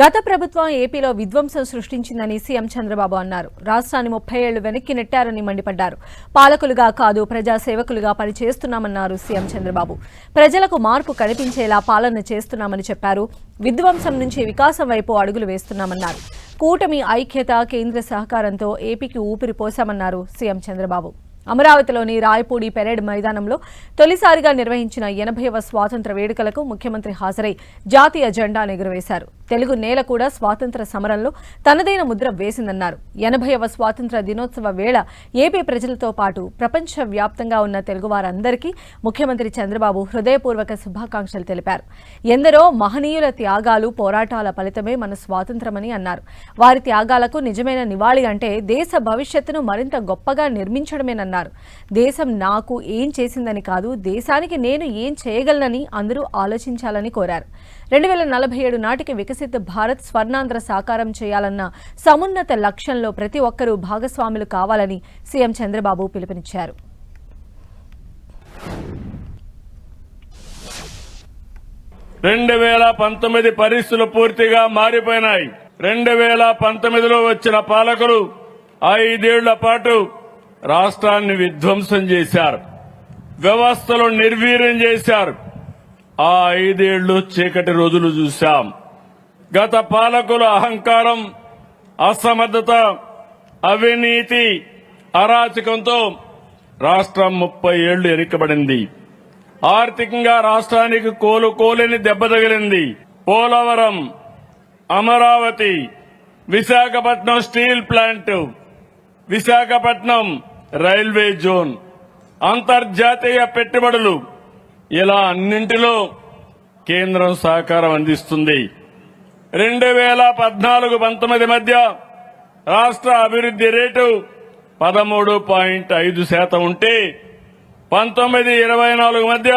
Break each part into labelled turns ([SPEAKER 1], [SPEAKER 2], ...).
[SPEAKER 1] గత ప్రభుత్వం ఏపీలో విధ్వంసం సృష్టించిందని సీఎం చంద్రబాబు అన్నారు. రాష్ట్రాన్ని 30 ఏళ్లు వెనక్కి నెట్టారని మండిపడ్డారు. పాలకులుగా కాదు ప్రజాసేవకులుగా పనిచేస్తున్నామన్నారు సీఎం చంద్రబాబు. ప్రజలకు మార్పు కనిపించేలా పాలన చేస్తున్నామని చెప్పారు. విధ్వంసం నుంచి వికాసం వైపు అడుగులు వేస్తున్నామన్నారు. కూటమి ఐక్యత కేంద్ర సహకారంతో ఏపీకి ఊపిరి పోశామన్నారు సీఎం చంద్రబాబు. అమరావతిలోని రాయపూడి పెరేడ్ మైదానంలో తొలిసారిగా నిర్వహించిన 80వ స్వాతంత్ర వేడుకలకు ముఖ్యమంత్రి హాజరై జాతీయ జెండాను ఎగురవేశారు. తెలుగు నేల కూడా స్వాతంత్ర సమరంలో తనదైన ముద్ర వేసిందన్నారు. 80వ స్వాతంత్ర దినోత్సవ వేళ ఏపీ ప్రజలతో పాటు ప్రపంచ వ్యాప్తంగా ఉన్న తెలుగువారందరికీ ముఖ్యమంత్రి చంద్రబాబు హృదయపూర్వక శుభాకాంక్షలు తెలిపారు. ఎందరో మహనీయుల త్యాగాలు పోరాటాల ఫలితమే మన స్వాతంత్రమని అన్నారు. వారి త్యాగాలకు నిజమైన నివాళి అంటే దేశ భవిష్యత్తును మరింత గొప్పగా నిర్మించడమేనన్నారు. దేశం నాకు ఏం చేసిందని కాదు, దేశానికి నేను ఏం చేయగలనని అందరూ ఆలోచించాలని కోరారు. 2047 నాటికి వికసిత భారత్ స్వర్ణాంధ్ర సాకారం చేయాలన్న సమున్నత లక్ష్యంలో ప్రతి ఒక్కరూ భాగస్వాములు కావాలని సీఎం చంద్రబాబు పిలుపునిచ్చారు.
[SPEAKER 2] 2019 పరిస్థితులు పూర్తిగా మారిపోయినాయి. 2019లో వచ్చిన పాలకులు 5 ఏళ్ల పాటు రాష్ట్రాన్ని విధ్వంసం చేశారు, వ్యవస్థలు నిర్వీర్యం చేశారు. ఆ 5 ఏళ్లు చీకటి రోజులు చూశాం. గత పాలకుల అహంకారం, అసమర్థత, అవినీతి, అరాచకంతో రాష్ట్రం 30 ఏళ్లు వెనుకబడింది. ఆర్థికంగా రాష్ట్రానికి కోలుకోలేని దెబ్బ తగిలింది. Polavaram, Amaravati, Visakhapatnam steel plant, Visakhapatnam railway zone, అంతర్జాతీయ పెట్టుబడులు, ఇలా అన్నింటిలో కేంద్రం సహకారం అందిస్తుంది. 2014-19 మధ్య రాష్ట్ర అభివృద్ది రేటు 13.5% ఉంటే 19-24 మధ్య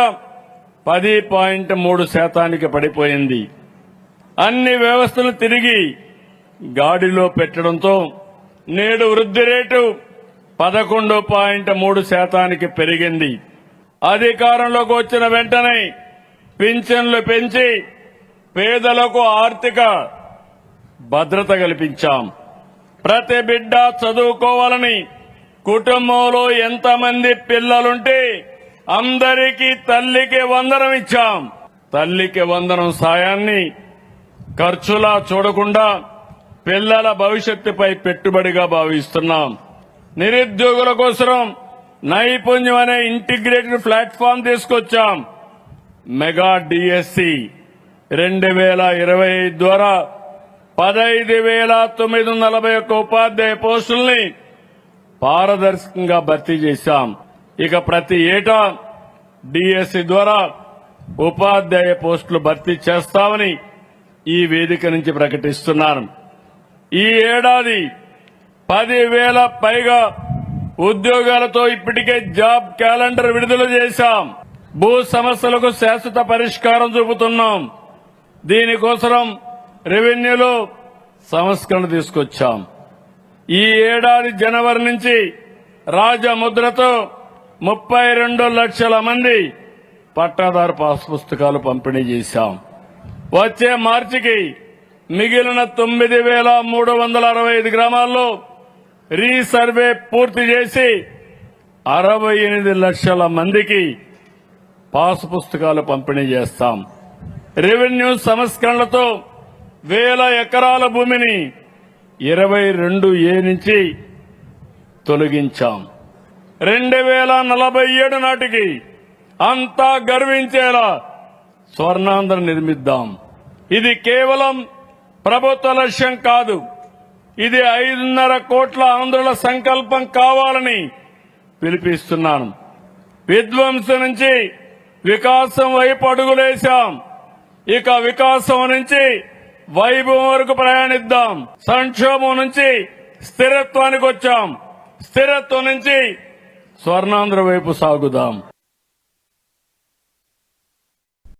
[SPEAKER 2] 10.3% పడిపోయింది. అన్ని వ్యవస్థలు తిరిగి గాడిలో పెట్టడంతో నేడు వృద్ధి రేటు 11.3% పెరిగింది. అధికారంలోకి వచ్చిన వెంటనే పింఛన్లు పెంచి పేదలకు ఆర్థిక భద్రత కల్పించాం. ప్రతి బిడ్డ చదువుకోవాలని, కుటుంబంలో ఎంతమంది పిల్లలుంటే అందరికీ తల్లికి వందనం ఇచ్చాం. తల్లికి వందనం సాయాన్ని ఖర్చులా చూడకుండా పిల్లల భవిష్యత్తుపై పెట్టుబడిగా భావిస్తున్నాం. నిరుద్యోగుల కోసం నైపుణ్యం అనే ఇంటిగ్రేటెడ్ ప్లాట్ఫామ్ తీసుకొచ్చాం. మెగా డిఎస్సి 2025 ద్వారా 15,941 ఉపాధ్యాయ పోస్టుల్ని పారదర్శకంగా భర్తీ చేశాం. ఇక ప్రతి ఏటా డిఎస్సి ద్వారా ఉపాధ్యాయ పోస్టులు భర్తీ చేస్తామని ఈ వేదిక నుంచి ప్రకటిస్తున్నాను. ఈ ఏడాది 10,000 పైగా ఉద్యోగాలతో ఇప్పటికే జాబ్ క్యాలెండర్ విడుదల చేశాం. భూ సమస్యలకు శాశ్వత పరిష్కారం చూపుతున్నాం. దీనికోసం రెవెన్యూలో సంస్కరణ తీసుకొచ్చాం. ఈ ఏడాది జనవరి నుంచి రాజముద్రతో 32 లక్షల మంది పట్టాదారు పాస్ పుస్తకాలు పంపిణీ చేశాం. వచ్చే మార్చికి మిగిలిన 9,365 గ్రామాల్లో రీసర్వే పూర్తి చేసి 68 లక్షల మందికి పాస్ పుస్తకాలు పంపిణీ చేస్తాం. రెవెన్యూ సంస్కరణలతో 1,000 ఎకరాల భూమిని 22A నుంచి తొలగించాం. 2047 నాటికి అంతా గర్వించేలా స్వర్ణాంధ్ర నిర్మిద్దాం. ఇది కేవలం ప్రభుత్వ లక్ష్యం కాదు, ఇది 5.5 కోట్ల ఆంధ్రుల సంకల్పం కావాలని పిలిపిస్తున్నాను. విధ్వంసం నుంచి వికాసం వైపు అడుగులేశాం. ఇక వికాసం నుంచి వైభవం వరకు ప్రయాణిద్దాం. సంక్షోభం నుంచి స్థిరత్వానికి వచ్చాం. స్థిరత్వం నుంచి స్వర్ణాంధ్ర వైపు సాగుదాం.